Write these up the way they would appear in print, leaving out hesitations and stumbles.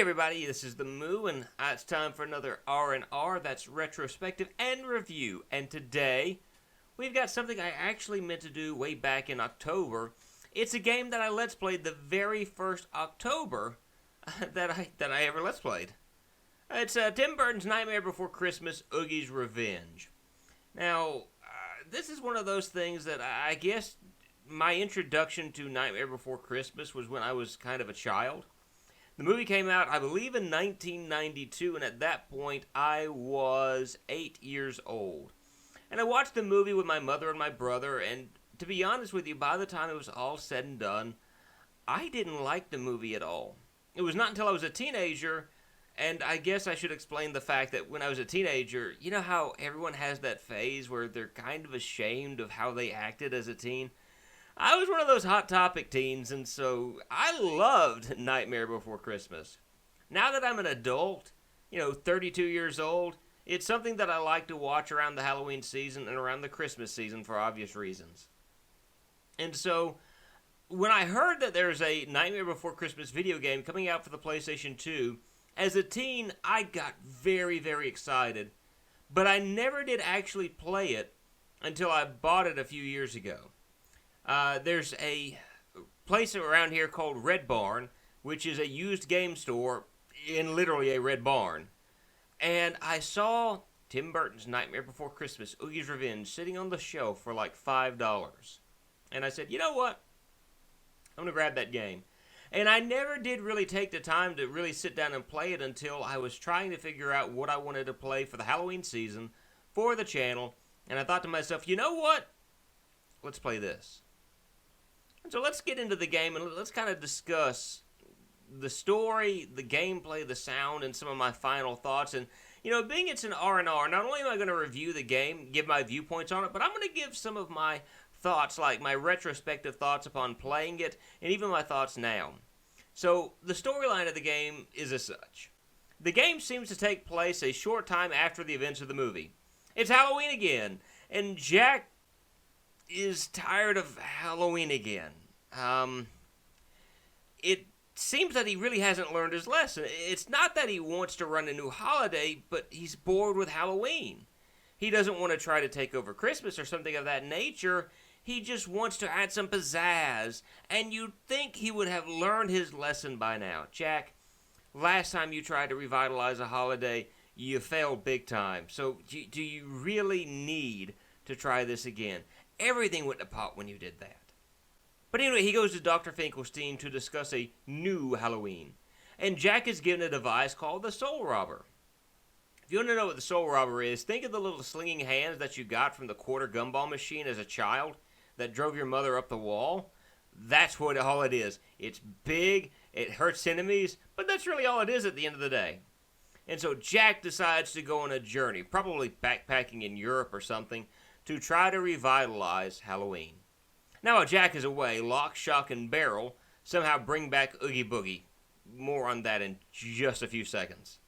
Hey everybody, this is themoo, and it's time for another R&R, that's Retrospective and Review. And today, we've got something I actually meant to do way back in October. It's a game that I Let's Played the very first October that I ever Let's Played. It's Tim Burton's Nightmare Before Christmas, Oogie's Revenge. Now, this is one of those things that I guess my introduction to Nightmare Before Christmas was when I was kind of a child. The movie came out, I believe, in 1992, and at that point, I was 8 years old. And I watched the movie with my mother and my brother, and to be honest with you, by the time it was all said and done, I didn't like the movie at all. It was not until I was a teenager, and I guess I should explain the fact that when I was a teenager, you know how everyone has that phase where they're kind of ashamed of how they acted as a teen? I was one of those Hot Topic teens, and so I loved Nightmare Before Christmas. Now that I'm an adult, 32 years old, it's something that I like to watch around the Halloween season and around the Christmas season for obvious reasons. And so, when I heard that there's a Nightmare Before Christmas video game coming out for the PlayStation 2, as a teen, I got very, very excited. But I never did actually play it until I bought it a few years ago. There's a place around here called Red Barn, which is a used game store in literally a red barn. And I saw Tim Burton's Nightmare Before Christmas, Oogie's Revenge, sitting on the shelf for like $5. And I said, you know what? I'm going to grab that game. And I never did really take the time to really sit down and play it until I was trying to figure out what I wanted to play for the Halloween season for the channel. And I thought to myself, you know what? Let's play this. And so let's get into the game and let's kind of discuss the story, the gameplay, the sound, and some of my final thoughts. And, being it's an R&R, not only am I going to review the game, give my viewpoints on it, but I'm going to give some of my thoughts, like my retrospective thoughts upon playing it, and even my thoughts now. So, the storyline of the game is as such. The game seems to take place a short time after the events of the movie. It's Halloween again, and Jack is tired of Halloween again. It seems that he really hasn't learned his lesson. It's not that he wants to run a new holiday, but he's bored with Halloween. He doesn't want to try to take over Christmas or something of that nature. He just wants to add some pizzazz, and you'd think he would have learned his lesson by now. Jack, last time you tried to revitalize a holiday, you failed big time. So do you really need to try this again? Everything went to pot when you did that. But anyway, he goes to Dr. Finkelstein to discuss a new Halloween. And Jack is given a device called the Soul Robber. If you want to know what the Soul Robber is, think of the little slinging hands that you got from the quarter gumball machine as a child that drove your mother up the wall. That's what all it is. It's big, it hurts enemies, but that's really all it is at the end of the day. And so Jack decides to go on a journey, probably backpacking in Europe or something, to try to revitalize Halloween. Now while Jack is away, Lock, Shock, and Barrel somehow bring back Oogie Boogie. More on that in just a few seconds.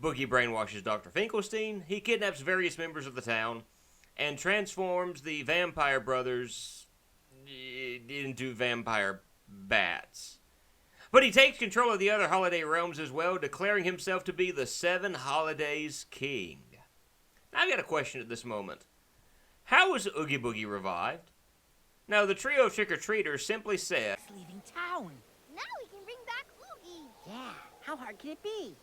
Boogie brainwashes Dr. Finkelstein, he kidnaps various members of the town, and transforms the vampire brothers into vampire bats. But he takes control of the other holiday realms as well, declaring himself to be the 7 Holidays King. Now I've got a question at this moment. How was Oogie Boogie revived? Now, the trio of trick-or-treaters simply said, It's leaving town. Now we can bring back Oogie. Yeah, how hard can it be?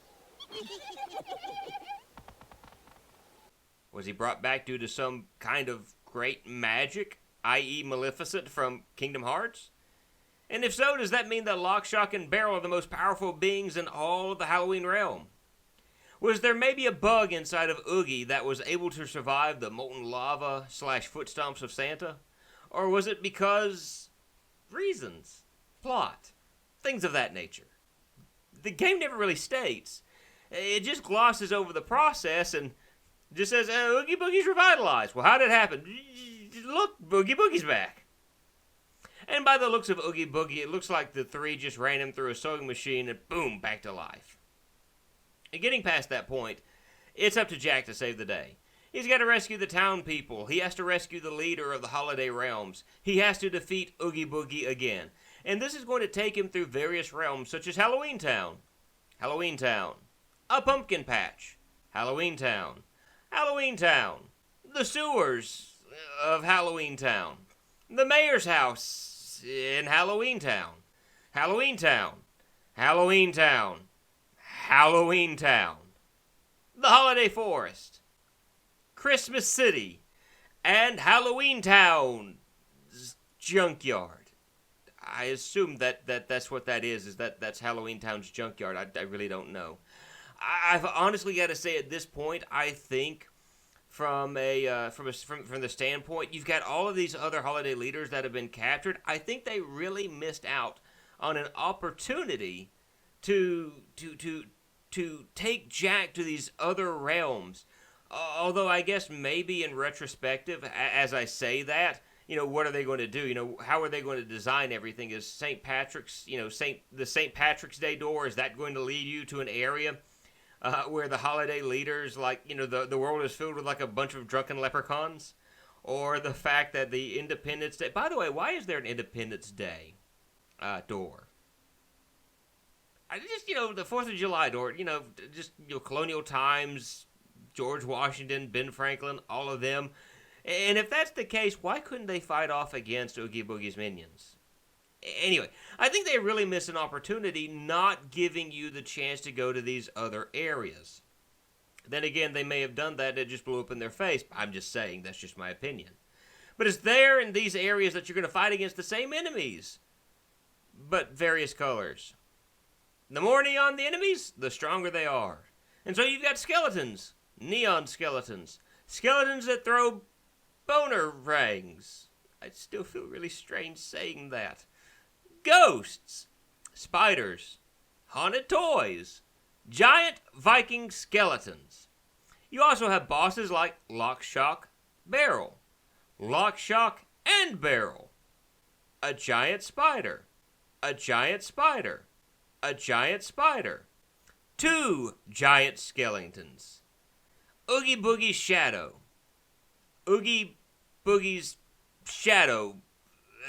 Was he brought back due to some kind of great magic, i.e. Maleficent from Kingdom Hearts? And if so, does that mean that Lock, Shock, and Barrel are the most powerful beings in all of the Halloween realm? Was there maybe a bug inside of Oogie that was able to survive the molten lava / foot stomps of Santa? Or was it because reasons, plot, things of that nature? The game never really states. It just glosses over the process and just says, Oogie Boogie's revitalized. Well, how did it happen? Look, Oogie Boogie's back. And by the looks of Oogie Boogie, it looks like the three just ran him through a sewing machine and boom, back to life. And getting past that point, it's up to Jack to save the day. He's got to rescue the town people. He has to rescue the leader of the holiday realms. He has to defeat Oogie Boogie again. And this is going to take him through various realms, such as Halloween Town. Halloween Town. A pumpkin patch, Halloween Town. Halloween Town. The sewers of Halloween Town. The mayor's house in Halloween Town. Halloween Town. Halloween Town. Halloween Town. The Holiday Forest. Christmas City. And Halloween Town's junkyard. I assume that's what that is that's Halloween Town's junkyard. I really don't know. I've honestly got to say at this point, I think from the standpoint, you've got all of these other holiday leaders that have been captured. I think they really missed out on an opportunity to take Jack to these other realms. Although I guess maybe in retrospective, as I say that, what are they going to do? How are they going to design everything? Is St. Patrick's, the St. Patrick's Day door, is that going to lead you to an area where the holiday leaders, the world is filled with like a bunch of drunken leprechauns? Or the fact that the Independence Day, by the way, why is there an Independence Day door? I just, the 4th of July door, colonial times, George Washington, Ben Franklin, all of them. And if that's the case, why couldn't they fight off against Oogie Boogie's minions? Anyway, I think they really missed an opportunity not giving you the chance to go to these other areas. Then again, they may have done that and it just blew up in their face. I'm just saying, that's just my opinion. But it's there in these areas that you're going to fight against the same enemies, but various colors. The more neon the enemies, the stronger they are. And so you've got skeletons, neon skeletons, skeletons that throw boner rings. I still feel really strange saying that. Ghosts, spiders, haunted toys, giant Viking skeletons. You also have bosses like Lock, Shock, Barrel, Lock, Shock, and Barrel. A giant spider, a giant spider, a giant spider. 2 giant skeletons. Oogie Boogie's shadow. Oogie Boogie's shadow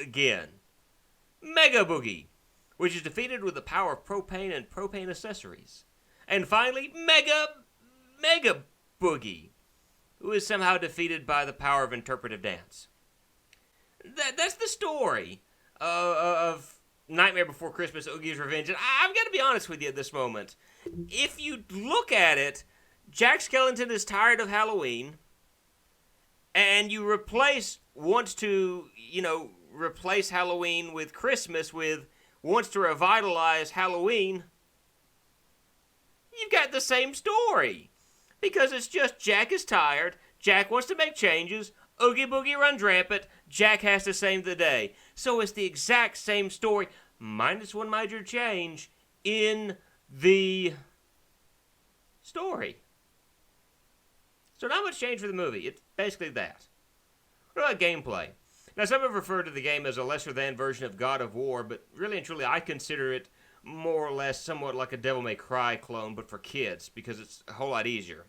again. Mega Boogie, which is defeated with the power of propane and propane accessories. And finally, Mega Boogie, who is somehow defeated by the power of interpretive dance. That's the story of Nightmare Before Christmas, Oogie's Revenge. And I've got to be honest with you at this moment. If you look at it, Jack Skellington is tired of Halloween, and you wants to replace Halloween with Christmas wants to revitalize Halloween, you've got the same story. Because it's just Jack is tired, Jack wants to make changes, Oogie Boogie runs rampant, Jack has to save the day. So it's the exact same story, minus one major change in the story. So not much change for the movie. It's basically that. What about gameplay? Now, some have referred to the game as a lesser-than version of God of War, but really and truly, I consider it more or less somewhat like a Devil May Cry clone, but for kids, because it's a whole lot easier.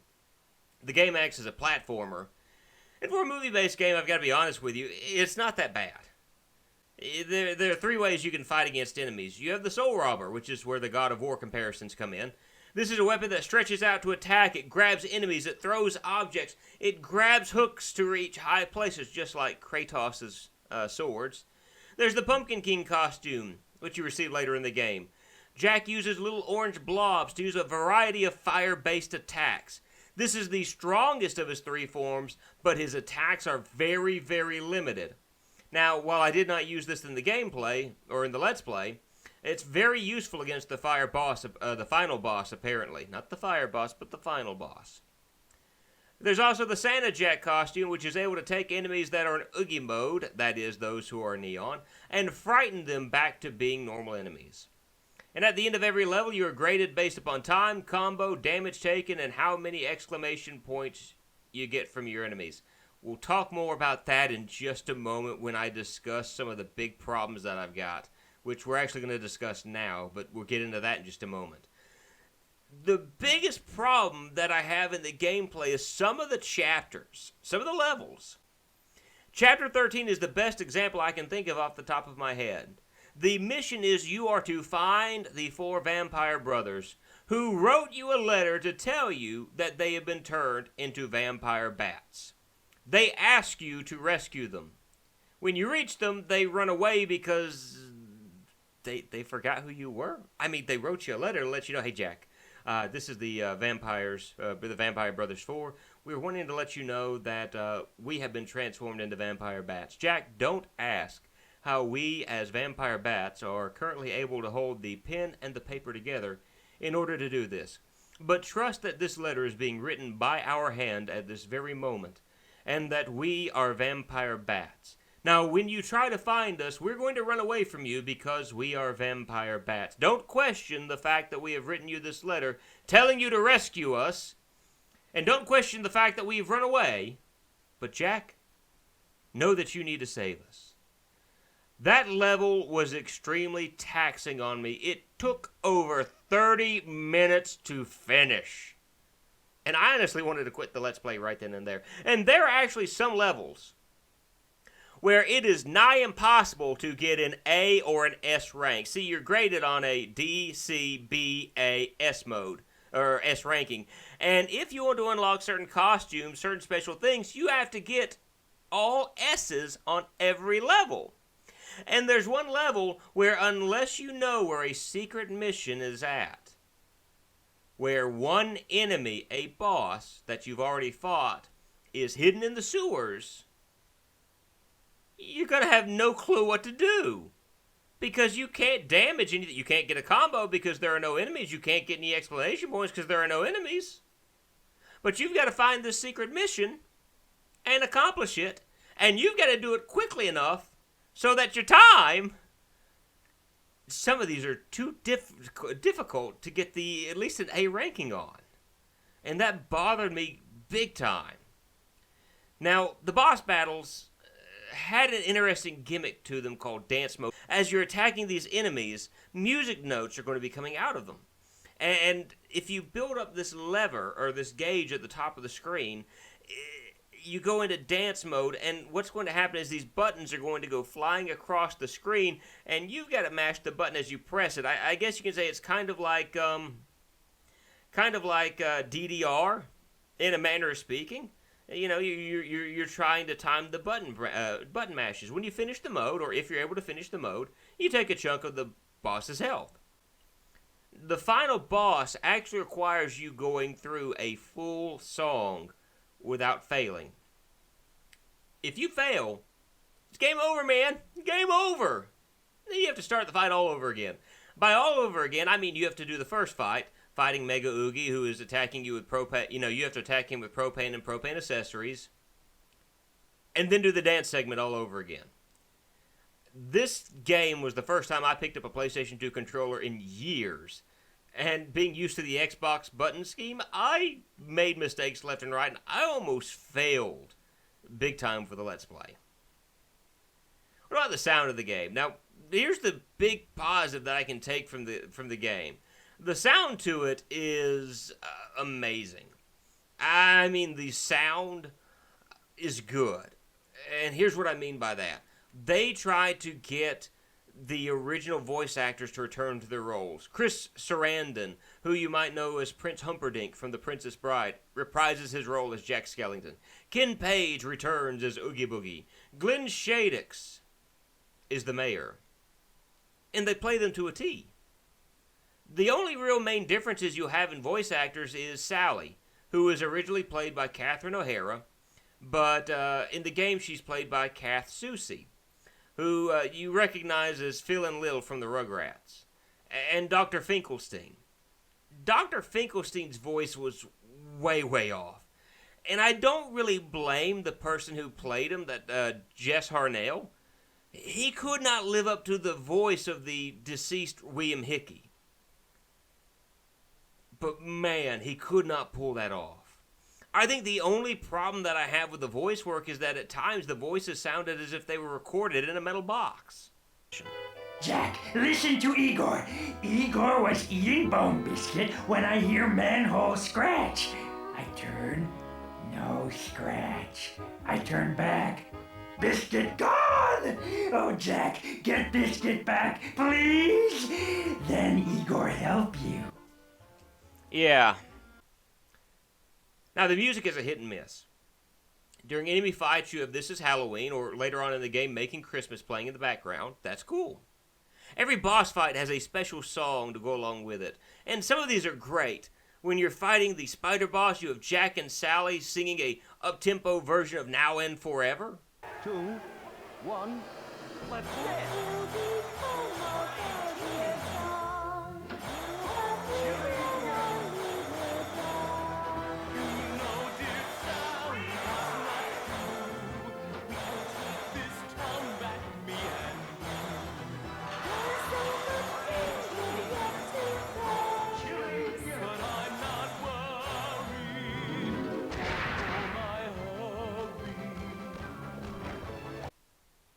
The game acts as a platformer, and for a movie-based game, I've got to be honest with you, it's not that bad. There are 3 ways you can fight against enemies. You have the Soul Robber, which is where the God of War comparisons come in. This is a weapon that stretches out to attack. It grabs enemies. It throws objects. It grabs hooks to reach high places, just like Kratos' swords. There's the Pumpkin King costume, which you receive later in the game. Jack uses little orange blobs to use a variety of fire-based attacks. This is the strongest of his 3 forms, but his attacks are very, very limited. Now, while I did not use this in the gameplay, or in the Let's Play, it's very useful against the fire boss, the final boss, apparently. Not the fire boss, but the final boss. There's also the Santa Jack costume, which is able to take enemies that are in Oogie mode, that is, those who are neon, and frighten them back to being normal enemies. And at the end of every level, you are graded based upon time, combo, damage taken, and how many exclamation points you get from your enemies. We'll talk more about that in just a moment when I discuss some of the big problems that I've got, which we're actually going to discuss now, but we'll get into that in just a moment. The biggest problem that I have in the gameplay is some of the chapters, some of the levels. Chapter 13 is the best example I can think of off the top of my head. The mission is you are to find the 4 vampire brothers who wrote you a letter to tell you that they have been turned into vampire bats. They ask you to rescue them. When you reach them, they run away because they forgot who you were. I mean, they wrote you a letter to let you know, hey, Jack, this is the the Vampire Brothers 4. We were wanting to let you know that we have been transformed into vampire bats. Jack, don't ask how we as vampire bats are currently able to hold the pen and the paper together in order to do this. But trust that this letter is being written by our hand at this very moment, and that we are vampire bats. Now, when you try to find us, we're going to run away from you because we are vampire bats. Don't question the fact that we have written you this letter telling you to rescue us, and don't question the fact that we've run away. But Jack, know that you need to save us. That level was extremely taxing on me. It took over 30 minutes to finish. And I honestly wanted to quit the Let's Play right then and there. And there are actually some levels where it is nigh impossible to get an A or an S rank. See, you're graded on a D, C, B, A, S mode, or S ranking. And if you want to unlock certain costumes, certain special things, you have to get all S's on every level. And there's one level where unless you know where a secret mission is at, where one enemy, a boss that you've already fought, is hidden in the sewers, you're going to have no clue what to do. Because you can't damage anything. You can't get a combo because there are no enemies. You can't get any explanation points because there are no enemies. But you've got to find this secret mission and accomplish it. And you've got to do it quickly enough so that your time, some of these are too difficult to get at least an A ranking on. And that bothered me big time. Now, the boss battles had an interesting gimmick to them called dance mode. As you're attacking these enemies, music notes are going to be coming out of them. And if you build up this lever or this gauge at the top of the screen, you go into dance mode, and what's going to happen is these buttons are going to go flying across the screen, and you've got to mash the button as you press it. I guess you can say it's kind of like DDR, in a manner of speaking. You know, you're trying to time the button mashes. When you finish the mode, or if you're able to finish the mode, you take a chunk of the boss's health. The final boss actually requires you going through a full song without failing. If you fail, it's game over, man. Game over. Then you have to start the fight all over again. By all over again, I mean you have to do the first fight, fighting Mega Oogie, who is attacking you with propane. You know, you have to attack him with propane and propane accessories, and then do the dance segment all over again. This game was the first time I picked up a PlayStation 2 controller in years. And being used to the Xbox button scheme, I made mistakes left and right, and I almost failed big time for the Let's Play. What about the sound of the game? Now, here's the big positive that I can take from the game. The sound to it is amazing. I mean, the sound is good. And here's what I mean by that. They tried to get the original voice actors to return to their roles. Chris Sarandon, who you might know as Prince Humperdinck from The Princess Bride, reprises his role as Jack Skellington. Ken Page returns as Oogie Boogie. Glenn Shadix is the mayor. And they play them to a T. The only real main differences you have in voice actors is Sally, who was originally played by Catherine O'Hara, but in the game she's played by Kath Soucie, who you recognize as Phil and Lil from the Rugrats, and Dr. Finkelstein. Dr. Finkelstein's voice was way, way off. And I don't really blame the person who played him, Jess Harnell. He could not live up to the voice of the deceased William Hickey. But man, he could not pull that off. I think the only problem that I have with the voice work is that at times the voices sounded as if they were recorded in a metal box. Jack, listen to Igor. Igor was eating Bone Biscuit when I hear manhole scratch. I turn, no scratch. I turn back, Biscuit gone! Oh, Jack, get Biscuit back, please! Then Igor help you. Yeah. Now, the music is a hit and miss. During enemy fights, you have This Is Halloween, or later on in the game, Making Christmas playing in the background. That's cool. Every boss fight has a special song to go along with it, and some of these are great. When you're fighting the spider boss, you have Jack and Sally singing a up-tempo version of Now and Forever. 2, 1, let's dance.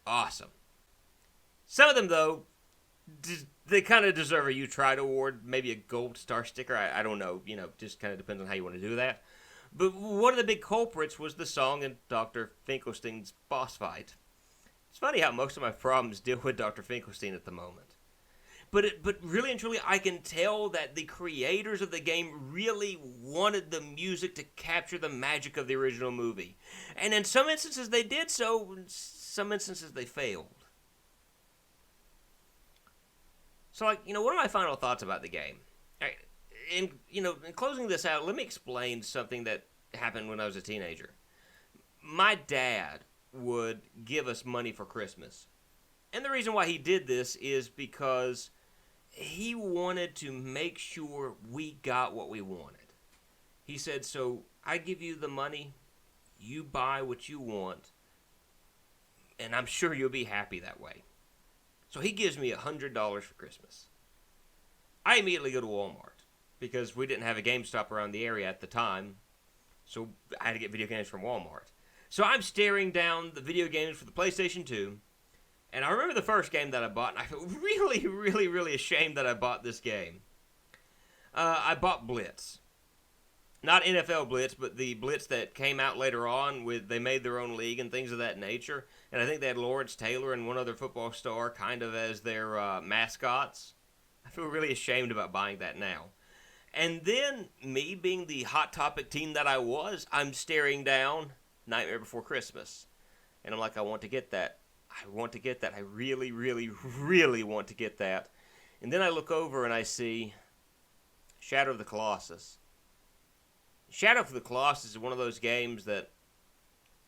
Awesome. Some of them, though, they kind of deserve a You Tried award, maybe a gold star sticker. I don't know. Just kind of depends on how you want to do that. But one of the big culprits was the song in Dr. Finkelstein's boss fight. It's funny how most of my problems deal with Dr. Finkelstein at the moment. But really and truly, I can tell that the creators of the game really wanted the music to capture the magic of the original movie. And in some instances they did so, in some instances they failed. So, what are my final thoughts about the game? In closing this out, let me explain something that happened when I was a teenager. My dad would give us money for Christmas. And the reason why he did this is because he wanted to make sure we got what we wanted. He said, so I give you the money, you buy what you want, and I'm sure you'll be happy that way. So he gives me $100 for Christmas. I immediately go to Walmart because we didn't have a GameStop around the area at the time, so I had to get video games from Walmart. So I'm staring down the video games for the PlayStation 2, and I remember the first game that I bought, and I feel really, really, really ashamed that I bought this game. I bought Blitz. Not NFL Blitz, but the Blitz that came out later on. They made their own league and things of that nature. And I think they had Lawrence Taylor and one other football star kind of as their mascots. I feel really ashamed about buying that now. And then, me being the Hot Topic teen that I was, I'm staring down Nightmare Before Christmas. And I'm like, I want to get that. I want to get that. I really, really, really want to get that. And then I look over and I see Shadow of the Colossus. Shadow of the Colossus is one of those games that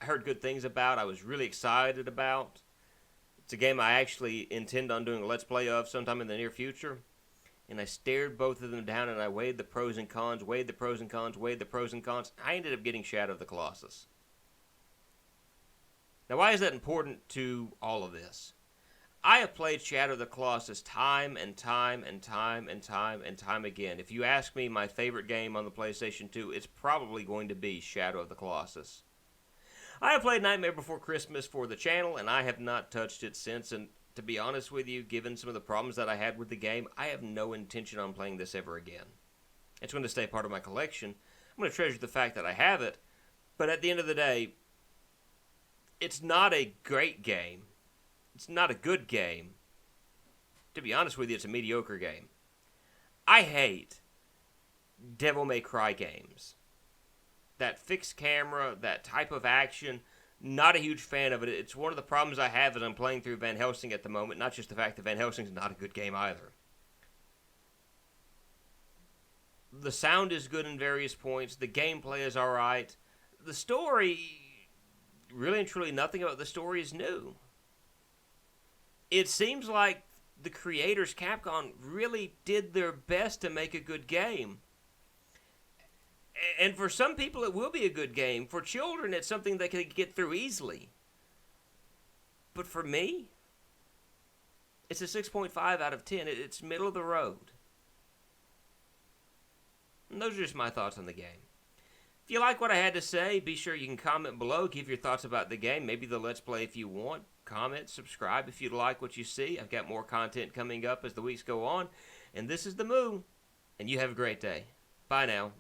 I heard good things about. I was really excited about. It's a game I actually intend on doing a Let's Play of sometime in the near future. And I stared both of them down and I weighed the pros and cons, weighed the pros and cons, weighed the pros and cons. I ended up getting Shadow of the Colossus. Now, why is that important to all of this? I have played Shadow of the Colossus time and time and time and time and time again. If you ask me my favorite game on the PlayStation 2, it's probably going to be Shadow of the Colossus. I have played Nightmare Before Christmas for the channel, and I have not touched it since. And to be honest with you, given some of the problems that I had with the game, I have no intention on playing this ever again. It's going to stay part of my collection. I'm going to treasure the fact that I have it, but at the end of the day, it's not a great game. It's not a good game. To be honest with you, it's a mediocre game. I hate Devil May Cry games. That fixed camera, that type of action, not a huge fan of it. It's one of the problems I have as I'm playing through Van Helsing at the moment. Not just the fact that Van Helsing's not a good game either. The sound is good in various points. The gameplay is alright. The story, really and truly nothing about the story is new. It seems like the creators, Capcom, really did their best to make a good game. And for some people, it will be a good game. For children, it's something they can get through easily. But for me, it's a 6.5 out of 10. It's middle of the road. And those are just my thoughts on the game. If you like what I had to say, be sure you can comment below. Give your thoughts about the game. Maybe the Let's Play if you want. Comment, subscribe if you like what you see. I've got more content coming up as the weeks go on. And this is themoo. And you have a great day. Bye now.